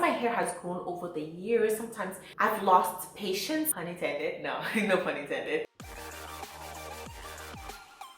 my hair has grown over the years, sometimes I've lost patience, pun intended, no, no pun intended.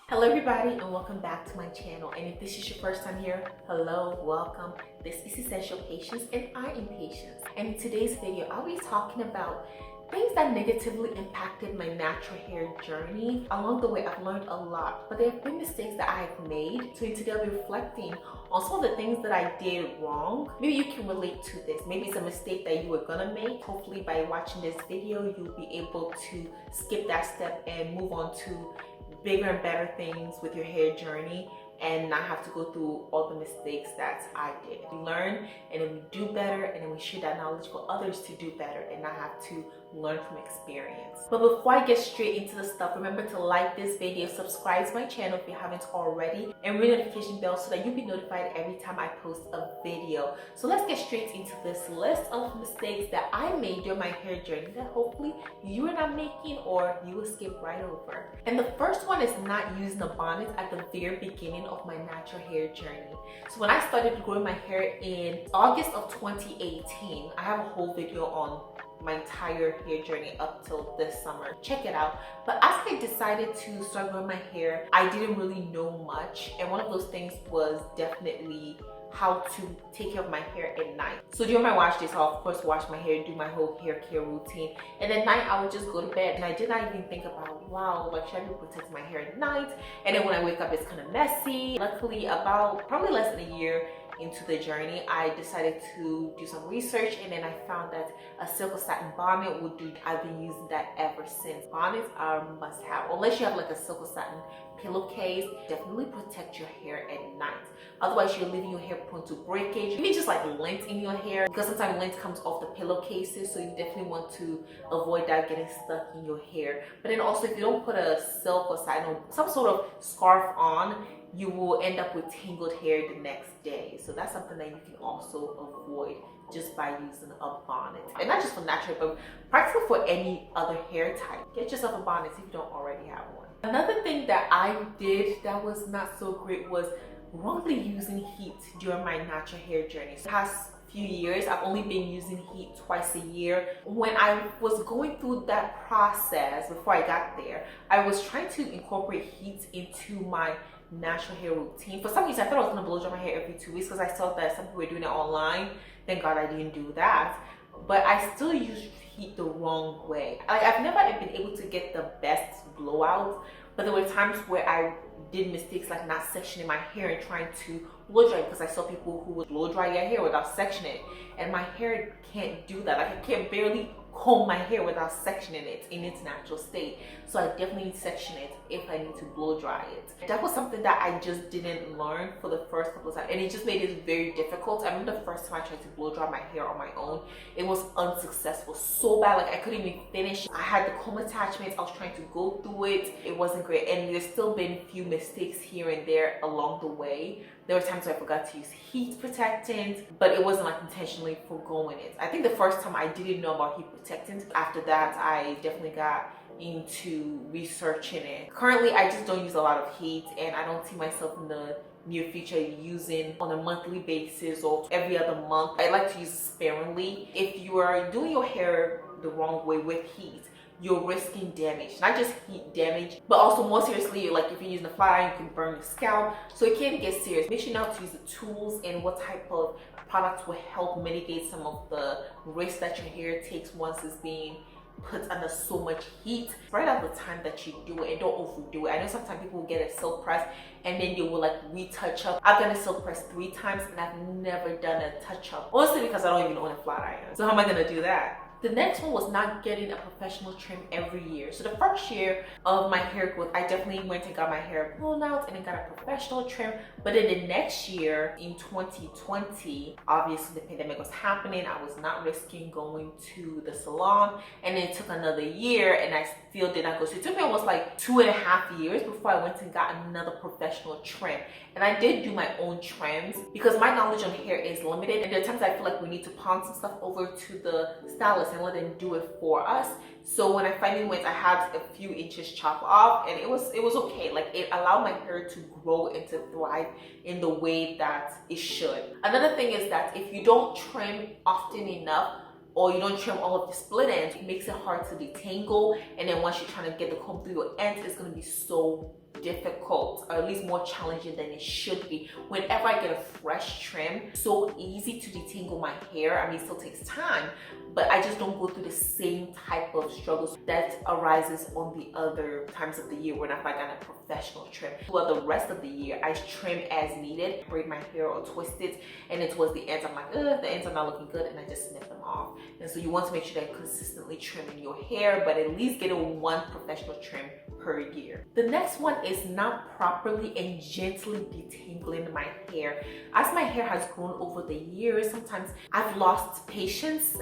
Hello everybody and welcome back to my channel, and if this is your first time here, hello, welcome. This is Essential Patience and I am Patience, and in today's video I'll be talking about things that negatively impacted my natural hair journey. Along the way I've learned a lot, but there have been mistakes that I have made, so today I'll be reflecting on some of the things that I did wrong. Maybe you can relate to this. Maybe it's a mistake that you were gonna make. Hopefully by watching this video you'll be able to skip that step and move on to bigger and better things with your hair journey and not have to go through all the mistakes that I did. We learn and then we do better, and then we share that knowledge for others to do better and not have to learn from experience. But before I get straight into the stuff, remember to like this video, subscribe to my channel if you haven't already, and ring the notification bell so that you'll be notified every time I post a video. So let's get straight into this list of mistakes that I made during my hair journey that hopefully you are not making or you will skip right over. And the first one is not using a bonnet at the very beginning of my natural hair journey. So when I started growing my hair in August of 2018, I have a whole video on my entire hair journey up till this summer. Check it out. But as I decided to start growing my hair, I didn't really know much, and one of those things was definitely how to take care of my hair at night. So during my wash days, I'll of course wash my hair, do my whole hair care routine, and at night I would just go to bed, and I did not even think about, wow, like should I be protecting my hair at night? And then when I wake up it's kind of messy. Luckily, about probably less than a year into the journey, I decided to do some research, and then I found that a silk satin bonnet would do. I've been using that ever since. Bonnets are must have, unless you have like a silk satin pillowcase. Definitely protect your hair at night, otherwise you're leaving your hair prone to breakage. You need just like lint in your hair, because sometimes lint comes off the pillowcases, so you definitely want to avoid that getting stuck in your hair. But then also, if you don't put a silk or satin or some sort of scarf on, you will end up with tangled hair the next day. So that's something that you can also avoid just by using a bonnet. And not just for natural, but practically for any other hair type. Get yourself a bonnet if you don't already have one. Another thing that I did that was not so great was wrongly using heat during my natural hair journey. So the past few years, I've only been using heat twice a year. When I was going through that process before I got there, I was trying to incorporate heat into my natural hair routine. For some reason I thought I was gonna blow dry my hair every 2 weeks because I saw that some people were doing it online. Thank God I didn't do that, but I still used heat the wrong way. I've never been able to get the best blowout, but there were times where I did mistakes like not sectioning my hair and trying to blow dry, because I saw people who would blow dry their hair without sectioning it, and my hair can't do that. Like I can't barely comb my hair without sectioning it in its natural state. So I definitely need to section it if I need to blow dry it. That was something that I just didn't learn for the first couple of times, and it just made it very difficult. I remember the first time I tried to blow dry my hair on my own, it was unsuccessful, so bad. Like I couldn't even finish. I had the comb attachments, I was trying to go through it, it wasn't great, and there's still been a few mistakes here and there along the way. There were times where I forgot to use heat protectant, but it wasn't like intentionally foregoing it. I think the first time I didn't know about heat protectant. After that, I definitely got into researching it. Currently, I just don't use a lot of heat, and I don't see myself in the near future using on a monthly basis or every other month. I like to use sparingly. If you are doing your hair the wrong way with heat, you're risking damage, not just heat damage, but also more seriously, like if you're using a flat iron, you can burn your scalp. So it can get serious. Make sure you know how to use the tools and what type of products will help mitigate some of the risks that your hair takes once it's being put under so much heat. Right at the time that you do it, and don't overdo it. I know sometimes people will get a silk press and then they will like retouch up. I've done a silk press 3 times and I've never done a touch up, honestly, because I don't even own a flat iron. So how am I gonna do that? The next one was not getting a professional trim every year. So the first year of my hair growth, I definitely went and got my hair blown out and then got a professional trim. But then the next year, in 2020, obviously the pandemic was happening. I was not risking going to the salon, and it took another year and I still did not go. So it took me almost like 2.5 years before I went and got another professional trim. And I did do my own trims because my knowledge on hair is limited, and there are times I feel like we need to pawn some stuff over to the stylist and let them do it for us. So when I finally went, I had a few inches chopped off, and it was okay. Like, it allowed my hair to grow and to thrive in the way that it should. Another thing is that if you don't trim often enough, or you don't trim all of the split ends, it makes it hard to detangle. And then once you're trying to get the comb through your ends, it's going to be so difficult, or at least more challenging than it should be. Whenever I get a fresh trim, so easy to detangle my hair. I mean, it still takes time, but I just don't go through the same type of struggles that arises on the other times of the year when I've got a professional trim. Well, the rest of the year, I trim as needed, braid my hair or twist it, and then towards the ends, I'm like, the ends are not looking good, and I just snip them off. And so you want to make sure that you're consistently trimming your hair, but at least get one professional trim per year. The next one is not properly and gently detangling my hair. As my hair has grown over the years, sometimes I've lost patience.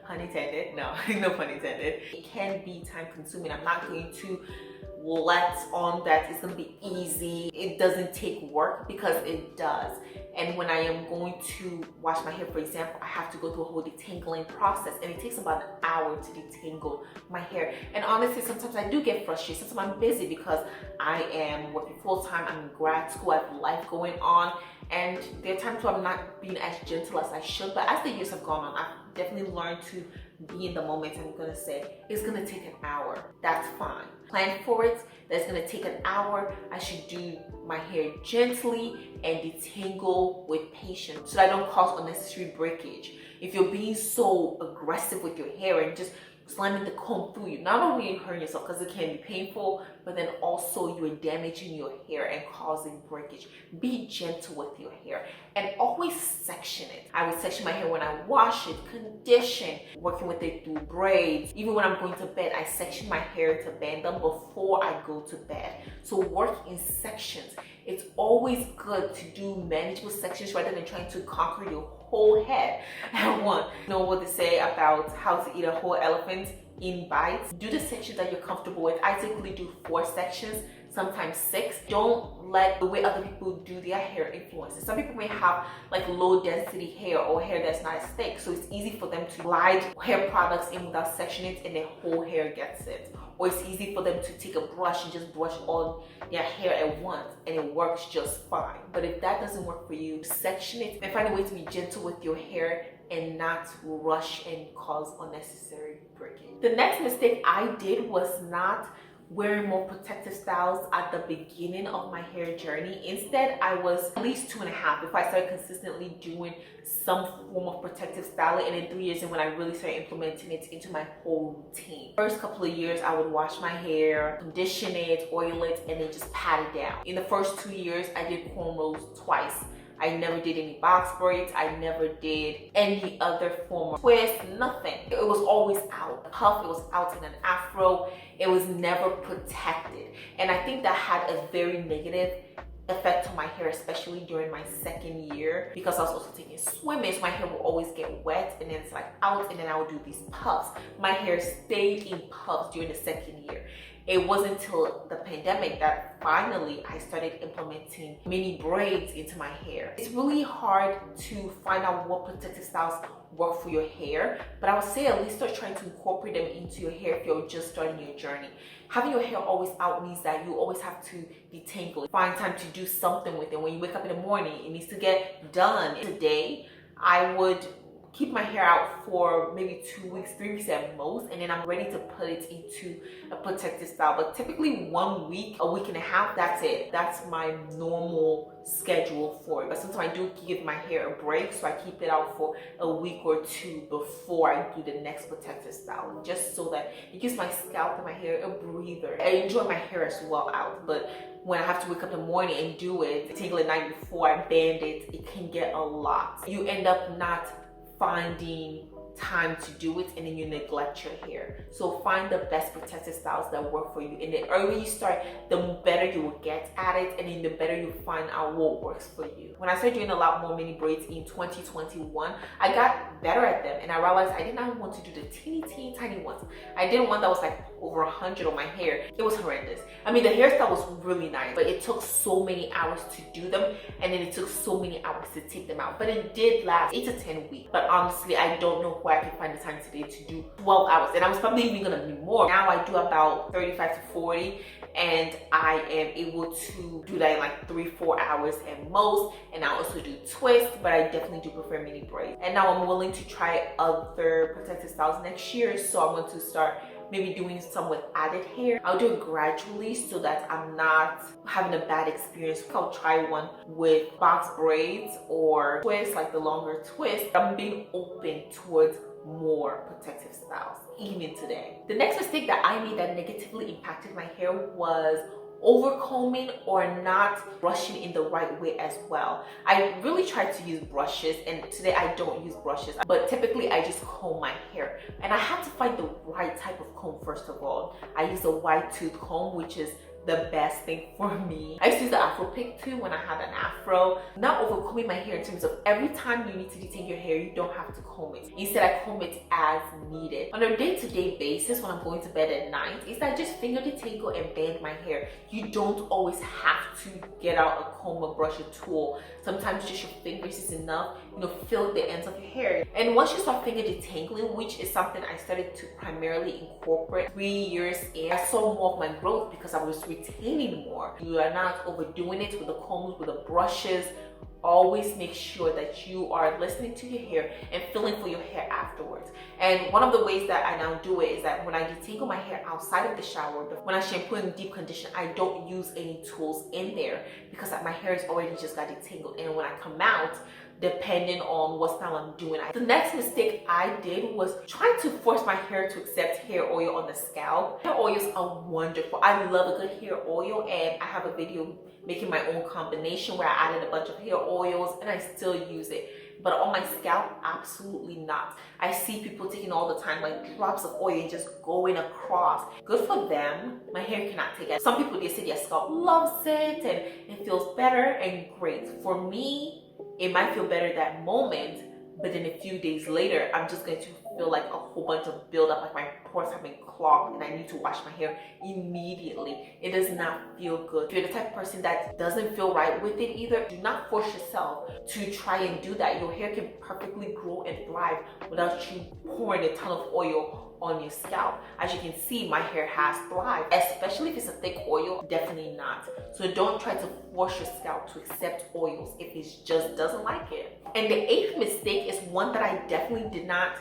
Pun intended. No, no pun intended. It can be time consuming. I'm not going to let on that it's going to be easy. It doesn't take work, because it does. And when I am going to wash my hair, for example, I have to go through a whole detangling process, and it takes about an hour to detangle my hair. And honestly, sometimes I do get frustrated. Sometimes I'm busy because I am working full-time, I'm in grad school, I have life going on, and there are times where I'm not being as gentle as I should. But as the years have gone on, I've definitely learned to be in the moment. I'm gonna say it's gonna take an hour. That's fine. Plan for it. That's gonna take an hour. I should do my hair gently and detangle with patience, so that I don't cause unnecessary breakage. If you're being so aggressive with your hair and just slamming the comb through, you not only are hurting yourself because it can be painful, but then also you're damaging your hair and causing breakage. Be gentle with your hair and always section it. I would section my hair when I wash it, condition, working with it through braids. Even when I'm going to bed, I section my hair to bend them before I go to bed. So work in sections. It's always good to do manageable sections rather than trying to conquer your whole head at once. You know what they say about how to eat a whole elephant in bites? Do the sections that you're comfortable with. I typically do 4 sections, sometimes 6. Don't let the way other people do their hair influence it. Some people may have like low density hair or hair that's not as thick, so it's easy for them to glide hair products in without sectioning it, and their whole hair gets it. Or it's easy for them to take a brush and just brush all their hair at once, and it works just fine. But if that doesn't work for you, section it and find a way to be gentle with your hair and not rush and cause unnecessary breakage. The next mistake I did was not wearing more protective styles at the beginning of my hair journey. Instead, I was at least 2.5 before I started consistently doing some form of protective styling, and then 3 years in when I really started implementing it into my whole routine. First couple of years, I would wash my hair, condition it, oil it, and then just pat it down. In the first 2 years, I did cornrows twice. I never did any box braids. I never did any other form of twist, nothing. It was always out. Puff, it was out in an afro. It was never protected. And I think that had a very negative effect on my hair, especially during my second year, because I was also taking swimming, so my hair will always get wet and then it's like out, and then I would do these puffs. My hair stayed in puffs during the second year. It wasn't until the pandemic that finally I started implementing mini braids into my hair. It's really hard to find out what protective styles work for your hair, but I would say at least start trying to incorporate them into your hair if you're just starting your journey. Having your hair always out means that you always have to detangle. Find time to do something with it. When you wake up in the morning, it needs to get done. Today, I would keep my hair out for maybe 2 weeks, 3 weeks at most, and then I'm ready to put it into a protective style. But typically 1 week, a week and a half, that's it. That's my normal schedule for it. But sometimes I do give my hair a break, so I keep it out for a week or 2 before I do the next protective style, just so that it gives my scalp and my hair a breather. I enjoy my hair as well out, but when I have to wake up in the morning and do it, tangle at night before I band it, it can get a lot. You end up not finding time to do it, and then you neglect your hair. So find the best protective styles that work for you, and the earlier you start, the better you will get at it, and then the better you find out what works for you. When I started doing a lot more mini braids in 2021, I got better at them, and I realized I did not want to do the teeny tiny ones. I didn't want that was like over 100 on my hair. It was horrendous. I mean, the hairstyle was really nice, but it took so many hours to do them, and then it took so many hours to take them out. But it did last 8 to 10 weeks. But honestly, I don't know where I can find the time today to do 12 hours, and I was probably even gonna do more. Now I do about 35 to 40, and I am able to do that in like 3-4 hours at most. And I also do twists, but I definitely do prefer mini braids. And now I'm willing to try other protective styles next year, so I'm going to start maybe doing some with added hair. I'll do it gradually so that I'm not having a bad experience. I'll try one with box braids or twists, like the longer twist. I'm being open towards more protective styles even today. The next mistake that I made that negatively impacted my hair was overcombing or not brushing in the right way as well. I really tried to use brushes, and today I don't use brushes, but typically I just comb my hair, and I had to find the right type of comb. First of all, I use a wide tooth comb, which is the best thing for me. I used to use the Afro pick too when I had an afro. Not overcombing my hair in terms of every time you need to detangle your hair, you don't have to comb it. Instead, I comb it as needed. On a day-to-day basis, when I'm going to bed at night, is I just finger detangle and band my hair. You don't always have to get out a comb or brush or tool. Sometimes just your fingers is enough. Feel the ends of your hair. And once you start finger detangling, which is something I started to primarily incorporate 3 years in, I saw more of my growth because I was retaining more. You are not overdoing it with the combs, with the brushes. Always make sure that you are listening to your hair and feeling for your hair afterwards. And one of the ways that I now do it is that when I detangle my hair outside of the shower, when I shampoo and deep condition, I don't use any tools in there because my hair is already just got detangled. And when I come out, depending on what style I'm doing. The next mistake I did was trying to force my hair to accept hair oil on the scalp. Hair oils are wonderful. I love a good hair oil, and I have a video making my own combination where I added a bunch of hair oils, and I still use it. But on my scalp, absolutely not. I see people taking all the time like drops of oil and just going across. Good for them. My hair cannot take it. Some people, they say their scalp loves it and it feels better, and great. For me, it might feel better that moment, but then a few days later, I'm just going to feel like a whole bunch of buildup, like my pores have been clogged and I need to wash my hair immediately. It does not feel good. If you're the type of person that doesn't feel right with it either, do not force yourself to try and do that. Your hair can perfectly grow and thrive without you pouring a ton of oil on your scalp. As you can see, my hair has thrived, especially if it's a thick oil. Definitely not. So don't try to force your scalp to accept oils if it just doesn't like it. And the 8th mistake is one that I definitely did not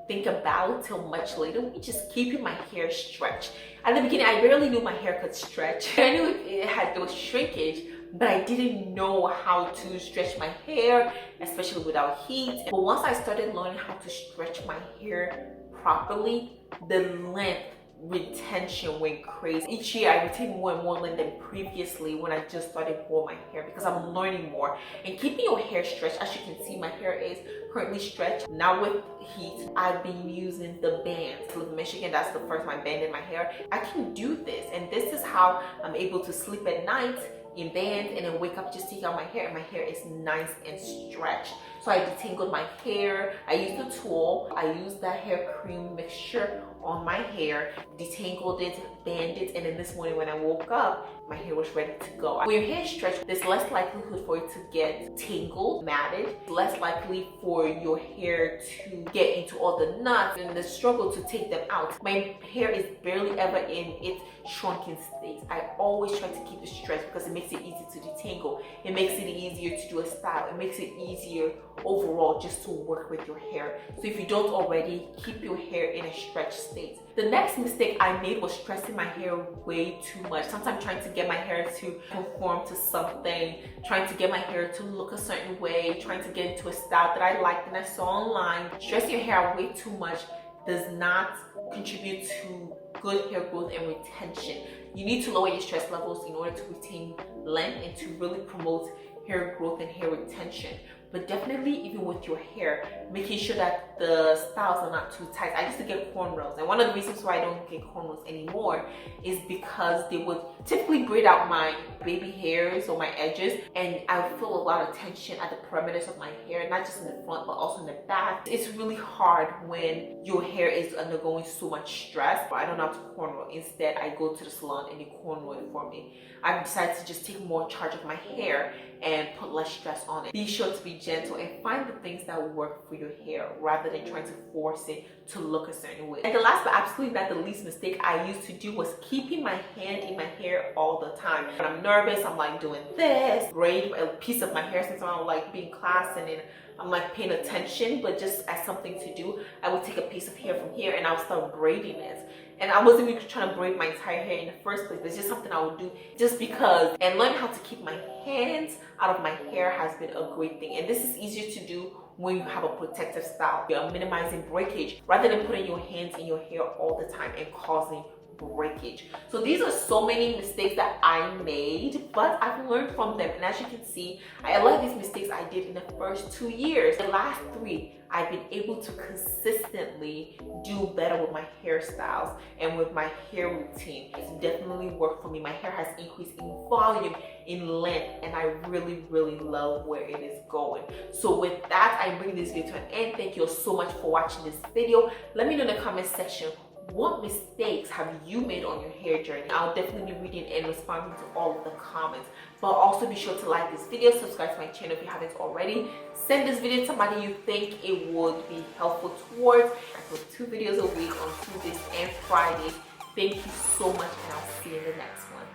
think about till much later, which is keeping my hair stretched. At the beginning, I barely knew my hair could stretch. I knew there was shrinkage, but I didn't know how to stretch my hair, especially without heat. But once I started learning how to stretch my hair properly, the length retention went crazy. Each year I retain more and more length than previously when I just started growing my hair, because I'm learning more. And keeping your hair stretched, as you can see, my hair is currently stretched. Now with heat, I've been using the bands. I live in Michigan, that's the first time I banded my hair. I can do this, and this is how I'm able to sleep at night in bands and then wake up, just take out my hair, and my hair is nice and stretched. So I detangled my hair. I used the tool. I used that hair cream mixture on my hair, detangled it, banded it, and then this morning when I woke up, my hair was ready to go. When your hair is stretched, there's less likelihood for it to get tangled, matted, less likely for your hair to get into all the knots and the struggle to take them out. My hair is barely ever in its shrunken state. I always try to keep it stretched because it makes it easy to detangle. It makes it easier to do a style. It makes it easier overall just to work with your hair. So if you don't already, keep your hair in a stretched state. The next mistake I made was stressing my hair way too much. Sometimes trying to get my hair to conform to something, trying to get my hair to look a certain way, trying to get into a style that I liked and I saw online. Stressing your hair out way too much does not contribute to good hair growth and retention. You need to lower your stress levels in order to retain length and to really promote hair growth and hair retention. but definitely even with your hair, making sure that the styles are not too tight. I used to get cornrows, and one of the reasons why I don't get cornrows anymore is because they would typically braid out my baby hairs or my edges, and I would feel a lot of tension at the perimeters of my hair, not just in the front but also in the back. It's really hard when your hair is undergoing so much stress. But I don't know how to cornrow. Instead, I go to the salon and they cornrow it for me. I've decided to just take more charge of my hair and put less stress on it. Be sure to be gentle and find the things that will work for your hair rather than trying to force it to look a certain way. And the last but absolutely not the least mistake I used to do was keeping my hand in my hair all the time. When I'm nervous, I'm like doing this, braid a piece of my hair since I'm like being class, and then I'm like paying attention, but just as something to do, I would take a piece of hair from here and I would start braiding it. And I wasn't even trying to braid my entire hair in the first place, but it's just something I would do just because. And learning how to keep my hands out of my hair has been a great thing. And this is easier to do when you have a protective style. You're minimizing breakage rather than putting your hands in your hair all the time and causing breakage. So these are so many mistakes that I made, but I've learned from them. And as you can see, a lot of these mistakes I did in the first 2 years. The last 3, I've been able to consistently do better with my hairstyles and with my hair routine. It's definitely worked for me. My hair has increased in volume, in length, and I really, really love where it is going. So with that, I bring this video to an end. Thank you so much for watching this video. Let me know in the comment section, what mistakes have you made on your hair journey? I'll definitely be reading and responding to all of the comments. But also be sure to like this video, subscribe to my channel if you haven't already. Send this video to somebody you think it would be helpful towards. I put 2 videos a week on Tuesdays and Fridays. Thank you so much, and I'll see you in the next one.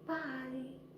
Bye.